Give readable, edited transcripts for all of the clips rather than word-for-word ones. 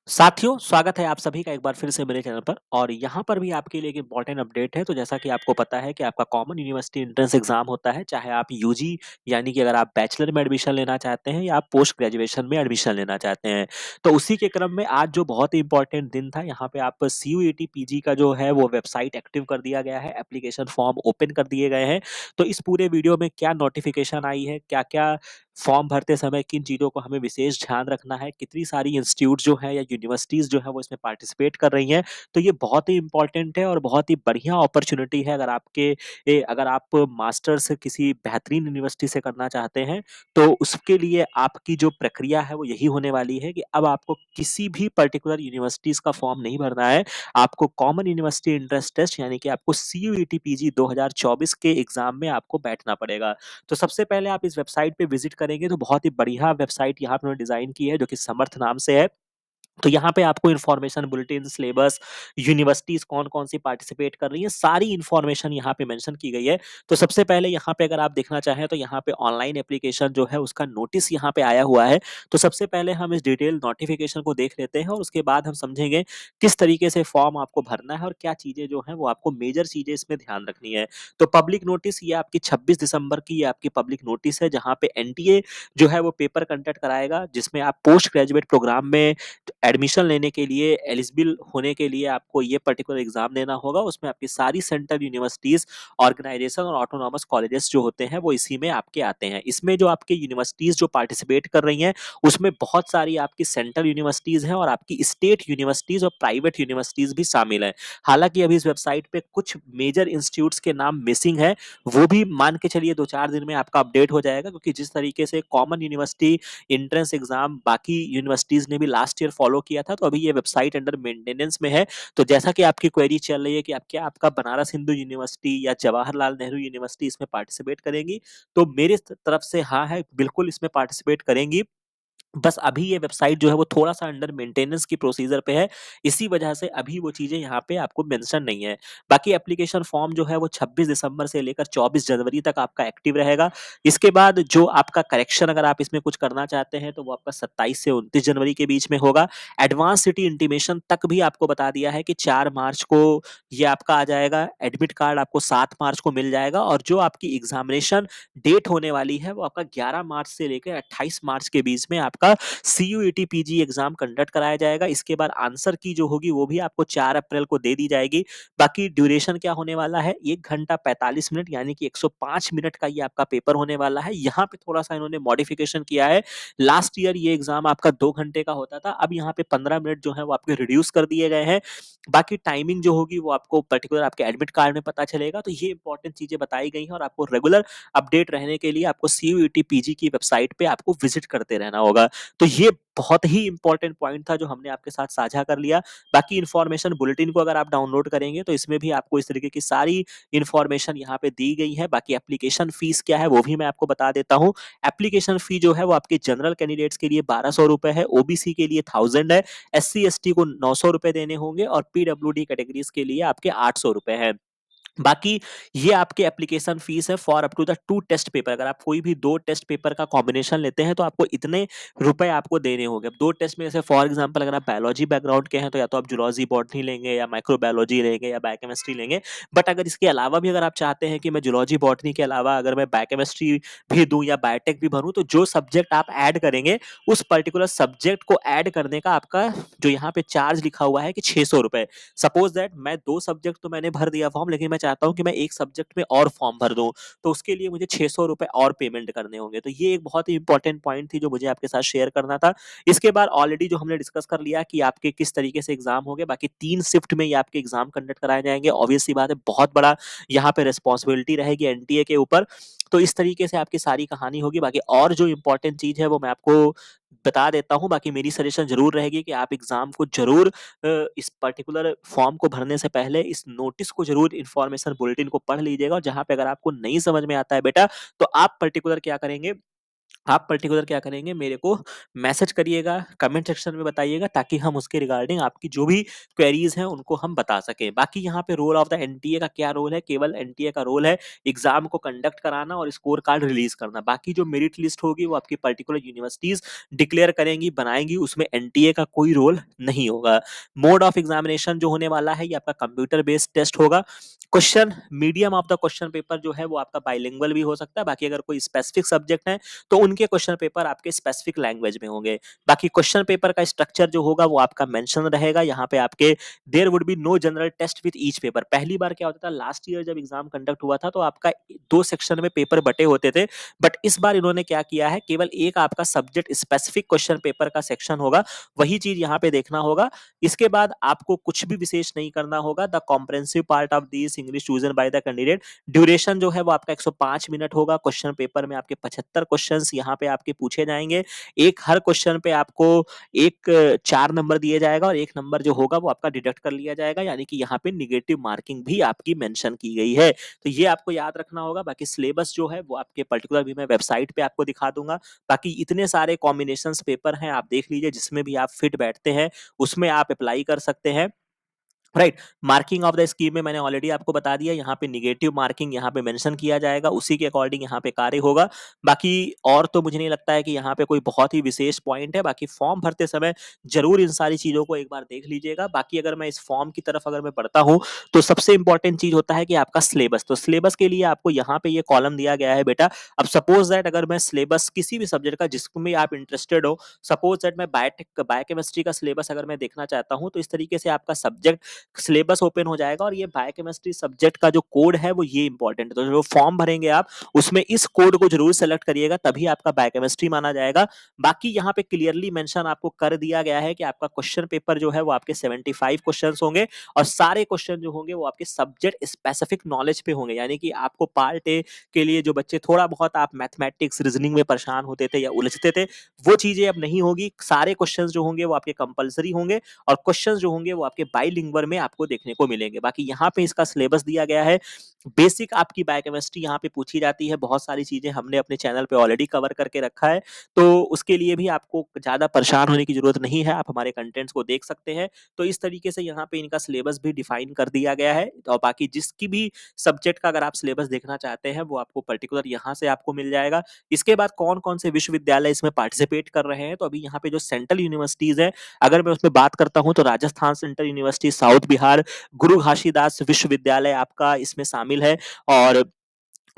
साथियों, स्वागत है आप सभी का एक बार फिर से मेरे चैनल पर और यहाँ पर भी आपके लिए एक इम्पोर्टेंट अपडेट है। तो जैसा कि आपको पता है कि आपका कॉमन यूनिवर्सिटी एंट्रेंस एग्ज़ाम होता है, चाहे आप यूजी यानी कि अगर आप बैचलर में एडमिशन लेना चाहते हैं या आप पोस्ट ग्रेजुएशन में एडमिशन लेना चाहते हैं। तो उसी के क्रम में आज जो बहुत ही इम्पोर्टेंट दिन था, यहाँ पे आप सीयूईटी पीजी का जो है वो वेबसाइट एक्टिव कर दिया गया है, एप्लीकेशन फॉर्म ओपन कर दिए गए हैं। तो इस पूरे वीडियो में क्या नोटिफ़िकेशन आई है, क्या-क्या फॉर्म भरते समय किन चीज़ों को हमें विशेष ध्यान रखना है, कितनी सारी इंस्टीट्यूट जो हैं या यूनिवर्सिटीज़ जो हैं वो इसमें पार्टिसिपेट कर रही हैं। तो ये बहुत ही इम्पोर्टेंट है और बहुत ही बढ़िया अपॉर्च्युनिटी है अगर आप मास्टर्स किसी बेहतरीन यूनिवर्सिटी से करना चाहते हैं, तो उसके लिए आपकी जो प्रक्रिया है वो यही होने वाली है कि अब आपको किसी भी पर्टिकुलर यूनिवर्सिटीज़ का फॉर्म नहीं भरना है। आपको कॉमन यूनिवर्सिटी एंट्रेंस टेस्ट यानी कि आपको सीयूईटी पीजी 2024 के एग्ज़ाम में आपको बैठना पड़ेगा। तो सबसे पहले आप इस वेबसाइट पे विज़िट करेंगे तो बहुत ही बढ़िया वेबसाइट यहाँ पे उन्होंने डिज़ाइन की है जो कि समर्थ नाम से है। तो यहाँ पे आपको इन्फॉर्मेशन बुलेटिन, सिलेबस, यूनिवर्सिटीज़ कौन-कौन सी पार्टिसिपेट कर रही हैं, सारी इन्फॉर्मेशन यहाँ पे मेंशन की गई है। तो सबसे पहले यहाँ पे अगर आप देखना चाहें तो यहाँ पे ऑनलाइन एप्लीकेशन जो है उसका नोटिस यहाँ पे आया हुआ है। तो सबसे पहले हम इस डिटेल नोटिफ़िकेशन को देख लेते हैं और उसके बाद हम समझेंगे किस तरीके से फॉर्म आपको भरना है और क्या चीज़ें जो हैं वो आपको मेजर चीज़ें इसमें ध्यान रखनी है। तो पब्लिक नोटिस ये आपकी 26 दिसंबर की ये आपकी पब्लिक नोटिस है जहाँ पे एनटीए जो है वो पेपर कंडक्ट कराएगा जिसमें आप पोस्ट ग्रेजुएट प्रोग्राम में एडमिशन लेने के लिए एलिजिबल होने के लिए आपको ये पर्टिकुलर एग्जाम देना होगा। उसमें आपकी सारी सेंट्रल यूनिवर्सिटीज़, ऑर्गेनाइजेशन और ऑटोनॉमस कॉलेजेस जो होते हैं वो इसी में आपके आते हैं। इसमें जो आपकी यूनिवर्सिटीज़ जो पार्टिसिपेट कर रही हैं, उसमें बहुत सारी आपकी सेंट्रल यूनिवर्सिटीज़ हैं और आपकी स्टेट यूनिवर्सिटीज़ और प्राइवेट यूनिवर्सिटीज़ भी शामिल हैं। हालाँकि अभी इस वेबसाइट पे कुछ मेजर इंस्टीट्यूट्स के नाम मिसिंग हैं, वो भी मान के चलिए 2-4 दिन में आपका अपडेट हो जाएगा क्योंकि जिस तरीके से कॉमन यूनिवर्सिटी एंट्रेंस एग्जाम बाकी यूनिवर्सिटीज़ ने भी लास्ट ईयर फॉलो किया था, तो अभी ये वेबसाइट अंडर मेंटेनेंस में है। तो जैसा कि आपकी क्वेरी चल रही है कि आप क्या आपका बनारस हिंदू यूनिवर्सिटी या जवाहरलाल नेहरू यूनिवर्सिटी इसमें पार्टिसिपेट करेंगी? तो मेरी तरफ से हाँ है, बिल्कुल इसमें पार्टिसिपेट करेंगी। बस अभी ये वेबसाइट जो है वो थोड़ा-सा अंडर मेंटेनेंस की प्रोसीजर पे है, इसी वजह से अभी वो चीज़ें यहाँ पे आपको मेंशन नहीं है। बाकी एप्लीकेशन फॉर्म जो है वो 26 दिसंबर से लेकर 24 जनवरी तक आपका एक्टिव रहेगा। इसके बाद जो आपका करेक्शन अगर आप इसमें कुछ करना चाहते हैं, तो वो आपका 27 से 29 जनवरी के बीच में होगा। एडवांस सिटी इंटीमेशन तक भी आपको बता दिया है कि 4 मार्च को ये आपका आ जाएगा, एडमिट कार्ड आपको 7 मार्च को मिल जाएगा और जो आपकी एग्ज़ामिनेशन डेट होने वाली है, वो आपका 11 मार्च से लेकर 28 मार्च के बीच में आपका सीयूईटी पीजी एग्ज़ाम कंडक्ट कराया जाएगा। इसके बाद आंसर की जो होगी वो भी आपको 4 अप्रैल को दे दी जाएगी। बाकी ड्यूरेशन क्या होने वाला है, 1 घंटा 45 मिनट यानी कि 105 मिनट का ये आपका पेपर होने वाला है। यहाँ पे थोड़ा-सा इन्होंने मॉडिफिकेशन किया है। लास्ट ईयर ये एग्ज़ाम आपका 2 घंटे का होता था, अब यहाँ पे 15 मिनट जो है वो आपके रिड्यूस कर दिए गए हैं। बाकी टाइमिंग जो होगी वो आपको पर्टिकुलर आपके एडमिट कार्ड में पता चलेगा। तो ये इंपॉर्टेंट चीज़ें बताई गई हैं और आपको रेगुलर अपडेट रहने के लिए आपको सीयूईटी पीजी की वेबसाइट पे आपको विजिट करते रहना होगा। तो ये बहुत ही इम्पोर्टेंट पॉइंट था जो हमने आपके साथ साझा कर लिया। बाकी इन्फॉर्मेशन बुलेटिन को अगर आप डाउनलोड करेंगे तो इसमें भी आपको इस तरीके की सारी इन्फॉर्मेशन यहाँ पे दी गई है। बाकी एप्लीकेशन फीस क्या है वो भी मैं आपको बता देता हूँ। एप्लीकेशन फी जो है वो आपके जनरल कैंडिडेट्स के लिए ₹1200 है, ओबीसी के लिए 1000 है, एससी-एसटी को ₹900 देने होंगे और पीडब्ल्यूडी कैटेगरीज़ के लिए आपके ₹800 है। बाकी ये आपके एप्लीकेशन फीस है for up to the 2 test paper. अगर आप कोई भी 2 टेस्ट पेपर का कॉम्बिनेशन लेते हैं तो आपको इतने रुपए आपको देने होंगे। अब 2 टेस्ट में जैसे फॉर एग्जांपल अगर आप बायोलॉजी बैकग्राउंड के हैं तो या तो आप जूलॉजी, बॉटनी लेंगे या माइक्रोबायोलॉजी लेंगे या बायोकेमिस्ट्री लेंगे। बट अगर इसके अलावा भी अगर आप चाहते हैं कि मैं जूलॉजी, बॉटनी के अलावा अगर मैं बायोकेमिस्ट्री भी दूँ या बायोटेक भी भरूँ, तो जो सब्जेक्ट आप ऐड करेंगे, उस पर्टिकुलर सब्जेक्ट को ऐड करने का आपका जो यहाँ पे चार्ज लिखा हुआ है कि ₹600। सपोज दैट मैं 2 सब्जेक्ट तो मैंने भर दिया फॉर्म, लेकिन मैं चाहता हूँ कि मैं 1 सब्जेक्ट में और फॉर्म भर दूँ, तो उसके लिए मुझे ₹600 और पेमेंट करने होंगे। तो ये एक बहुत ही इंपॉर्टेंट पॉइंट थी जो मुझे आपके साथ शेयर करना था। इसके बाद ऑलरेडी जो हमने डिस्कस कर लिया कि आपके किस तरीके से एग्ज़ाम होंगे, बाकी 3 शिफ्ट में ये आपके एग्ज़ाम कंडक्ट कराए जाएँगे। ऑब्वियस सी बात है, बहुत बड़ा यहाँ पे रिस्पॉन्सिबिलिटी रहेगी एनटीए के ऊपर। तो इस तरीके से आपकी सारी कहानी होगी। बाकी और जो इम्पोर्टेंट चीज़ है वो मैं आपको बता देता हूँ। बाकी मेरी सजेशन ज़रूर रहेगी कि आप एग्ज़ाम को ज़रूर इस पर्टिकुलर फॉर्म को भरने से पहले इस नोटिस को ज़रूर इन्फॉर्मेशन बुलेटिन को पढ़ लीजिएगा और जहाँ पे अगर आपको नहीं समझ में आता है बेटा, तो आप पर्टिकुलर क्या करेंगे, आप पर्टिकुलर क्या करेंगे, मेरे को मैसेज करिएगा, कमेंट सेक्शन में बताइएगा, ताकि हम उसके रिगार्डिंग आपकी जो भी क्वेरीज हैं उनको हम बता सकें। बाकी यहाँ पे रोल ऑफ द एनटीए का क्या रोल है, केवल एनटीए का रोल है एग्जाम को कंडक्ट कराना और स्कोर कार्ड रिलीज करना। बाकी जो मेरिट लिस्ट होगी वो आपकी पर्टिकुलर यूनिवर्सिटीज डिक्लेयर करेंगी, बनाएंगी, उसमें एनटीए का कोई रोल नहीं होगा। मोड ऑफ एग्जामिनेशन जो होने वाला है ये आपका कंप्यूटर बेस्ड टेस्ट होगा। Question, medium of the question paper जो है वो आपका बाइलिंगुअल भी हो सकता है। बाकी अगर कोई स्पेसिफिक सब्जेक्ट है तो उनके क्वेश्चन पेपर आपके स्पेसिफिक लैंग्वेज में होंगे। बाकी क्वेश्चन पेपर का स्ट्रक्चर जो होगा वो आपका मेंशन रहेगा। यहाँ पे आपके there would be no general test with each paper. पहली बार क्या होता था, लास्ट ईयर जब एग्जाम कंडक्ट हुआ था तो आपका दो सेक्शन में पेपर बटे होते थे, बट इस बार इन्होंने क्या किया है, केवल एक आपका सब्जेक्ट स्पेसिफिक क्वेश्चन पेपर का सेक्शन होगा, वही चीज यहाँ पे देखना होगा। इसके बाद आपको कुछ भी विशेष नहीं करना होगा। The comprehensive part of this English chosen by the candidate, duration जो है वो आपका 105 मिनट होगा। क्वेश्चन पेपर में आपके 75 क्वेश्चंस यहाँ पे आपके पूछे जाएंगे। एक हर क्वेश्चन पे आपको एक 4 नंबर दिए जाएगा और 1 नंबर जो होगा वो आपका डिडक्ट कर लिया जाएगा, यानी कि यहाँ पे निगेटिव मार्किंग भी आपकी मेंशन की गई है। तो ये आपको याद रखना होगा। बाकी सिलेबस जो है वो आपके पर्टिकुलर भी मैं वेबसाइट पे आपको दिखा दूंगा। बाकी इतने सारे कॉम्बिनेशंस पेपर हैं, आप देख लीजिए जिसमें भी आप फिट बैठते हैं उसमें आप अप्लाई कर सकते हैं। Right. Marking of the scheme में मैंने ऑलरेडी आपको बता दिया, यहाँ पे निगेटिव मार्किंग यहाँ पे मेंशन किया जाएगा, उसी के अकॉर्डिंग यहाँ पे कार्य होगा। बाकी और तो मुझे नहीं लगता है कि यहाँ पे कोई बहुत ही विशेष पॉइंट है। बाकी फॉर्म भरते समय जरूर इन सारी चीजों को एक बार देख लीजिएगा। बाकी अगर मैं इस फॉर्म की तरफ अगर मैं बढ़ता हूँ तो सबसे इंपॉर्टेंट चीज होता है कि आपका सिलेबस। तो सिलेबस के लिए आपको यहाँ पे ये कॉलम दिया गया है बेटा। अब सपोज दैट अगर मैं सिलेबस किसी भी सब्जेक्ट का जिसमें आप इंटरेस्टेड हो, सपोज दैट मैं बायोकेमिस्ट्री का सिलेबस अगर मैं देखना चाहता हूँ, तो इस तरीके से आपका सब्जेक्ट सिलेबस ओपन हो जाएगा और ये बायोकेमिस्ट्री सब्जेक्ट का जो कोड है वो ये इंपॉर्टेंट है। तो जो फॉर्म भरेंगे आप उसमें इस कोड को जरूर सेलेक्ट करिएगा, तभी आपका बायोकेमिस्ट्री माना जाएगा। बाकी यहाँ पे क्लियरली मेंशन आपको कर दिया गया है कि आपका क्वेश्चन पेपर जो है वो आपके 75 क्वेश्चन होंगे और सारे क्वेश्चन जो होंगे वो आपके सब्जेक्ट स्पेसिफिक नॉलेज पे होंगे। यानी कि आपको पार्ट ए के लिए जो बच्चे थोड़ा बहुत आप मैथमेटिक्स रीजनिंग में परेशान होते थे या उलझते थे, वो चीजें अब नहीं होगी। सारे क्वेश्चन जो होंगे वो आपके कंपलसरी होंगे और क्वेश्चंस जो होंगे वो आपके बाइलिंगुअल में आपको देखने को मिलेंगे। बाकी यहाँ पे इसका सिलेबस दिया गया है। बेसिक आपकी बायोकेमिस्ट्री यहाँ पे पूछी जाती है। बहुत सारी चीजें हमने अपने चैनल पे ऑलरेडी कवर करके रखा है, तो उसके लिए भी आपको ज्यादा परेशान होने की जरूरत नहीं है, आप हमारे कंटेंट्स को देख सकते हैं। तो इस तरीके से यहाँ पे इनका सिलेबस भी डिफाइन कर दिया गया है। और बाकी जिसकी भी सब्जेक्ट का अगर आप सिलेबस देखना चाहते हैं वो आपको पर्टिकुलर यहाँ से आपको मिल जाएगा। इसके बाद कौन कौन से विश्वविद्यालय इसमें पार्टिसिपेट कर रहे हैं, तो अभी यहाँ पे जो सेंट्रल यूनिवर्सिटीज है अगर मैं उसमें बात करता हूं तो Rajasthan central university, south Bihar गुरु घासीदास विश्वविद्यालय आपका इसमें शामिल है। और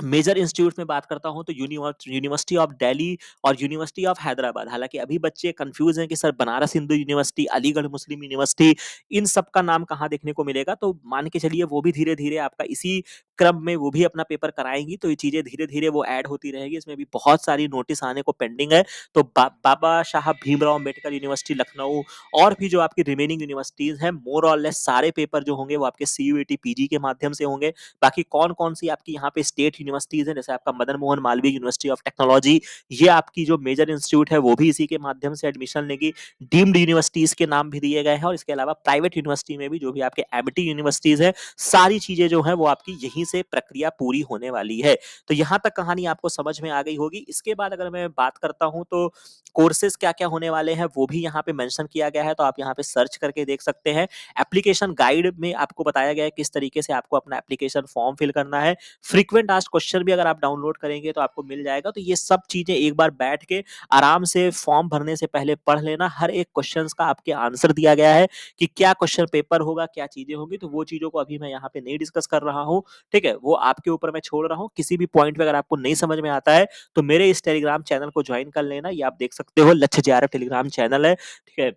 मेजर इंस्टीट्यूट में बात करता हूं तो यूनिवर्सिटी ऑफ दिल्ली और यूनिवर्सिटी ऑफ हैदराबाद। हालांकि अभी बच्चे कंफ्यूज हैं कि सर बनारस हिंदू यूनिवर्सिटी, अलीगढ़ मुस्लिम यूनिवर्सिटी, इन सब का नाम कहाँ देखने को मिलेगा, तो मान के चलिए वो भी धीरे धीरे आपका इसी क्रम में वो भी अपना पेपर कराएंगी। तो ये चीजें धीरे धीरे वो ऐड होती रहेगी। इसमें भी बहुत सारी नोटिस आने को पेंडिंग है। तो बाबा साहब भीमराव अम्बेडकर यूनिवर्सिटी लखनऊ और भी जो आपकी रिमेनिंग यूनिवर्सिटीज हैं, मोर और लेस सारे पेपर जो होंगे वो आपके सीयूईटी पीजी के माध्यम से होंगे। बाकी कौन कौन सी आपकी यहाँ पे स्टेट यूनिवर्सिटीज है, जैसे आपका Madan Mohan Malviya university of technology, ये आपकी जो मेजर इंस्टीट्यूट है वो भी इसी के माध्यम से एडमिशन लेगी। डीम्ड यूनिवर्सिटीज के नाम भी दिए गए हैं और इसके अलावा प्राइवेट यूनिवर्सिटी में भी जो भी आपके एमिटी यूनिवर्सिटीज है, सारी चीजें जो है वो आपकी यहीं से प्रक्रिया पूरी होने वाली है। तो यहाँ तक कहानी आपको समझ में आ गई होगी। इसके बाद अगर मैं बात करता हूँ तो कोर्सेज क्या क्या होने वाले हैं वो भी यहाँ पे मेंशन किया गया है, तो आप यहाँ पे सर्च करके देख सकते हैं। एप्लीकेशन गाइड में आपको बताया गया है किस तरीके से आपको अपना एप्लीकेशन फॉर्म फिल करना है। फ्रीक्वेंट आस्क्ड क्वेश्चन भी अगर आप डाउनलोड करेंगे तो आपको मिल जाएगा। तो ये सब चीजें एक बार बैठ के आराम से फॉर्म भरने से पहले पढ़ लेना। हर एक क्वेश्चन का आपके आंसर दिया गया है कि क्या क्वेश्चन पेपर होगा, क्या चीजें होंगी। तो वो चीजों को अभी मैं यहाँ पे नहीं डिस्कस कर रहा हूँ, ठीक है, वो आपके ऊपर मैं छोड़ रहा हूँ। किसी भी पॉइंट पे अगर आपको नहीं समझ में आता है तो मेरे इस टेलीग्राम चैनल को ज्वाइन कर लेना। ये आप देख सकते हो, लक्ष्य जेआरएफ टेलीग्राम चैनल है, ठीक है।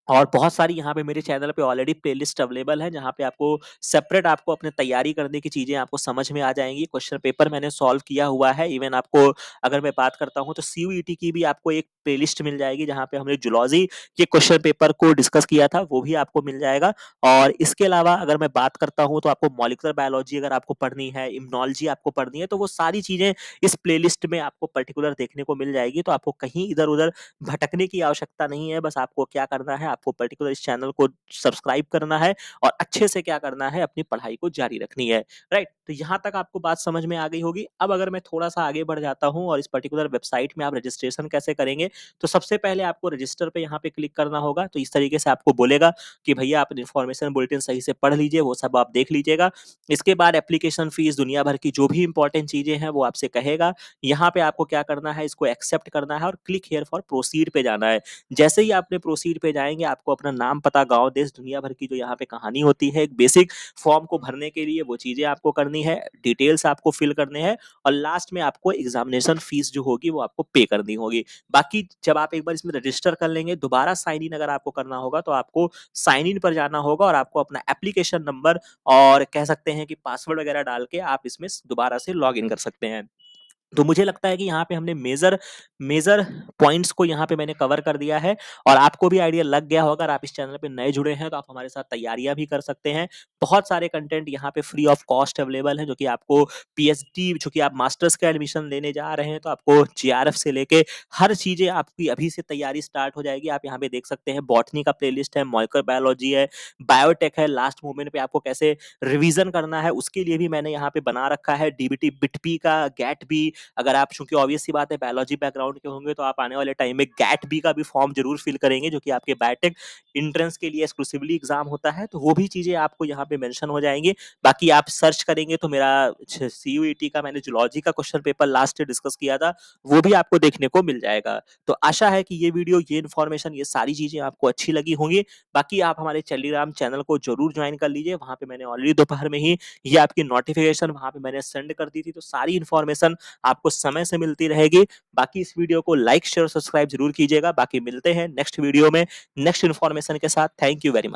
और बहुत सारी यहाँ पे मेरे चैनल पे ऑलरेडी प्लेलिस्ट अवेलेबल है, जहाँ पे आपको सेपरेट आपको अपने तैयारी करने की चीजें आपको समझ में आ जाएंगी। क्वेश्चन पेपर मैंने सॉल्व किया हुआ है। इवन आपको अगर मैं बात करता हूँ तो सीयूईटी की भी आपको एक प्लेलिस्ट मिल जाएगी, जहाँ पे हमने जूलॉजी के क्वेश्चन पेपर को डिस्कस किया था, वो भी आपको मिल जाएगा। और इसके अलावा अगर मैं बात करता हूँ तो आपको मॉलिक्यूलर बायोलॉजी अगर आपको पढ़नी है, इम्यूनोलॉजी आपको पढ़नी है, तो वो सारी चीजें इस प्लेलिस्ट में आपको पर्टिकुलर देखने को मिल जाएगी। तो आपको कहीं इधर उधर भटकने की आवश्यकता नहीं है। बस आपको क्या करना है, आपको पर्टिकुलर इस चैनल को सब्सक्राइब करना है और अच्छे से क्या करना है, अपनी पढ़ाई को जारी रखनी है, राइट? तो यहाँ तक आपको बात समझ में आ गई होगी। अब अगर मैं थोड़ा-सा आगे बढ़ जाता हूँ और इस पर्टिकुलर वेबसाइट में आप रजिस्ट्रेशन कैसे करेंगे, तो सबसे पहले आपको रजिस्टर पे यहाँ पे क्लिक करना होगा। तो इस तरीके से आपको बोलेगा कि भैया आप इन्फॉर्मेशन बुलेटिन सही से पढ़ लीजिए, वो सब आप देख लीजिएगा। इसके बाद एप्लीकेशन फीस दुनिया भर की जो भी इम्पोर्टेंट चीज़ें हैं वो आपसे कहेगा। यहाँ पे आपको क्या करना है, इसको एक्सेप्ट करना है और क्लिक हियर फॉर प्रोसीड पे जाना है। जैसे ही आपने प्रोसीड पे जाएँगे, आपको अपना नाम, पता, गाँव, देश, दुनिया भर की जो यहाँ पे कहानी होती है, एक बेसिक फॉर्म को भरने के लिए वो चीज़ें आपको करनी है, डिटेल्स आपको फिल करने हैं और लास्ट में आपको एग्ज़ामिनेशन फीस जो होगी वो आपको पे करनी होगी। बाकी जब आप एक बार इसमें रजिस्टर कर लेंगे, दोबारा साइन इन अगर आपको करना होगा तो आपको साइन इन पर जाना होगा और आपको अपना एप्लीकेशन नंबर और कह सकते हैं कि पासवर्ड वगैरह डाल के आप इसमें दोबारा से लॉगिन कर सकते हैं। तो मुझे लगता है कि यहाँ पे हमने मेजर मेजर पॉइंट्स को यहाँ पे मैंने कवर कर दिया है और आपको भी आइडिया लग गया होगा। अगर आप इस चैनल पे नए जुड़े हैं तो आप हमारे साथ तैयारियां भी कर सकते हैं। बहुत सारे कंटेंट यहाँ पे फ्री ऑफ कॉस्ट अवेलेबल है, जो कि आपको पीएचडी, जो कि आप मास्टर्स का एडमिशन लेने जा रहे हैं तो आपको जेआरएफ से लेके हर चीजें आपकी अभी से तैयारी स्टार्ट हो जाएगी। आप यहाँ पे देख सकते हैं बॉटनी का प्लेलिस्ट है, मॉलिक्यूलर बायोलॉजी है, बायोटेक है, लास्ट मोमेंट पे आपको कैसे रिवीजन करना है उसके लिए भी मैंने यहाँ पे बना रखा है। डीबीटी, बिटपी का, गैट बी, अगर आप, चूंकि ऑब्वियस सी बात है बायोलॉजी बैकग्राउंड के होंगे तो आप आने वाले टाइम में गैट बी का भी फॉर्म जरूर फिल करेंगे, जो कि आपके बायोटेक एंट्रेंस के लिए एक्सक्लूसिवली एग्जाम होता है। तो वो भी चीजें आपको यहाँ पे मेंशन हो जाएंगी। बाकी आप सर्च करेंगे तो मेरा सीयूईटी का मैंने जूलॉजी का क्वेश्चन पेपर लास्ट डिस्कस किया था, वो भी आपको देखने को मिल जाएगा। तो आशा है कि ये वीडियो, ये इन्फॉर्मेशन, ये सारी चीजें आपको अच्छी लगी होंगी। बाकी आप हमारे टेलीग्राम चैनल को जरूर ज्वाइन कर लीजिए, वहां पे मैंने ऑलरेडी दोपहर में ही ये आपकी नोटिफिकेशन वहां पे मैंने सेंड कर दी थी। तो सारी इन्फॉर्मेशन आपको समय से मिलती रहेगी। बाकी इस वीडियो को लाइक, शेयर, सब्सक्राइब जरूर कीजिएगा। बाकी मिलते हैं नेक्स्ट वीडियो में नेक्स्ट इन्फॉर्मेशन के साथ। Thank you very much.